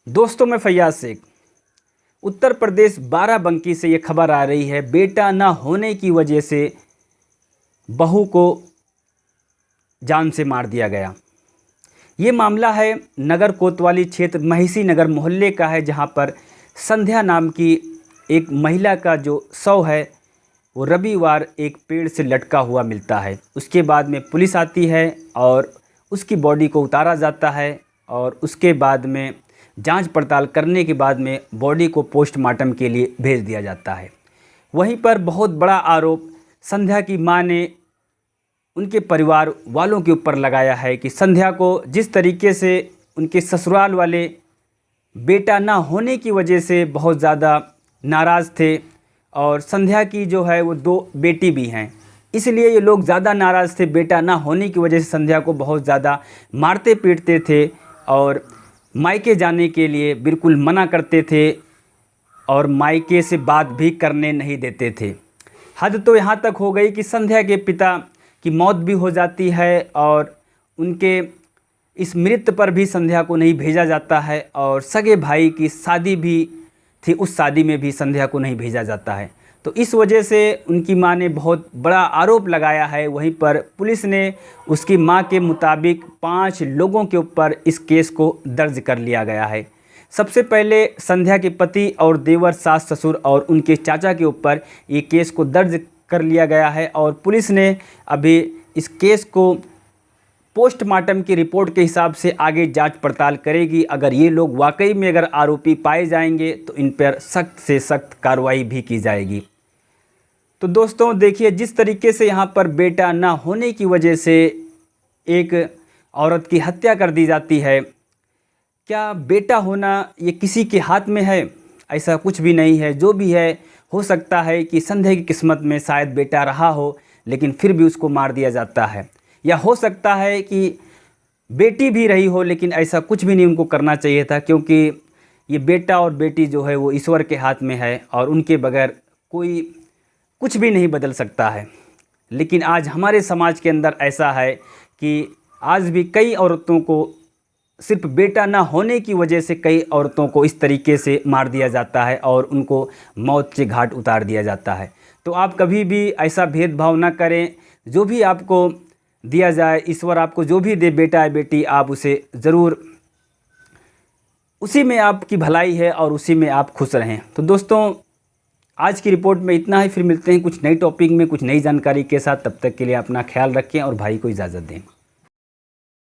दोस्तों, मैं फैयाज शेख। उत्तर प्रदेश बाराबंकी से ये खबर आ रही है, बेटा ना होने की वजह से बहू को जान से मार दिया गया। ये मामला है नगर कोतवाली क्षेत्र महिषी नगर मोहल्ले का है, जहां पर संध्या नाम की एक महिला का जो शव है वो रविवार एक पेड़ से लटका हुआ मिलता है। उसके बाद में पुलिस आती है और उसकी बॉडी को उतारा जाता है और उसके बाद में जांच पड़ताल करने के बाद में बॉडी को पोस्टमार्टम के लिए भेज दिया जाता है। वहीं पर बहुत बड़ा आरोप संध्या की मां ने उनके परिवार वालों के ऊपर लगाया है कि संध्या को जिस तरीके से उनके ससुराल वाले बेटा ना होने की वजह से बहुत ज़्यादा नाराज़ थे और संध्या की जो है वो 2 बेटी भी हैं, इसलिए ये लोग ज़्यादा नाराज़ थे। बेटा ना होने की वजह से संध्या को बहुत ज़्यादा मारते पीटते थे और मायके जाने के लिए बिल्कुल मना करते थे और मायके से बात भी करने नहीं देते थे। हद तो यहाँ तक हो गई कि संध्या के पिता की मौत भी हो जाती है और उनके इस मृत्यु पर भी संध्या को नहीं भेजा जाता है और सगे भाई की शादी भी थी, उस शादी में भी संध्या को नहीं भेजा जाता है। तो इस वजह से उनकी मां ने बहुत बड़ा आरोप लगाया है। वहीं पर पुलिस ने उसकी मां के मुताबिक 5 लोगों के ऊपर इस केस को दर्ज कर लिया गया है। सबसे पहले संध्या के पति और देवर, सास ससुर और उनके चाचा के ऊपर ये केस को दर्ज कर लिया गया है और पुलिस ने अभी इस केस को पोस्टमार्टम की रिपोर्ट के हिसाब से आगे जांच पड़ताल करेगी। अगर ये लोग वाकई में अगर आरोपी पाए जाएंगे तो इन पर सख्त से सख्त कार्रवाई भी की जाएगी। तो दोस्तों देखिए, जिस तरीके से यहाँ पर बेटा ना होने की वजह से एक औरत की हत्या कर दी जाती है, क्या बेटा होना ये किसी के हाथ में है? ऐसा कुछ भी नहीं है। जो भी है, हो सकता है कि संध्या की किस्मत में शायद बेटा रहा हो, लेकिन फिर भी उसको मार दिया जाता है। या हो सकता है कि बेटी भी रही हो, लेकिन ऐसा कुछ भी नहीं उनको करना चाहिए था, क्योंकि ये बेटा और बेटी जो है वो ईश्वर के हाथ में है और उनके बगैर कोई कुछ भी नहीं बदल सकता है। लेकिन आज हमारे समाज के अंदर ऐसा है कि आज भी कई औरतों को सिर्फ बेटा ना होने की वजह से कई औरतों को इस तरीके से मार दिया जाता है और उनको मौत के घाट उतार दिया जाता है। तो आप कभी भी ऐसा भेदभाव ना करें। जो भी आपको दिया जाए, ईश्वर आपको जो भी दे, बेटा है बेटी, आप उसे ज़रूर, उसी में आपकी भलाई है और उसी में आप खुश रहें। तो दोस्तों, आज की रिपोर्ट में इतना ही। फिर मिलते हैं कुछ नई टॉपिक में, कुछ नई जानकारी के साथ। तब तक के लिए अपना ख्याल रखें और भाई को इजाज़त दें।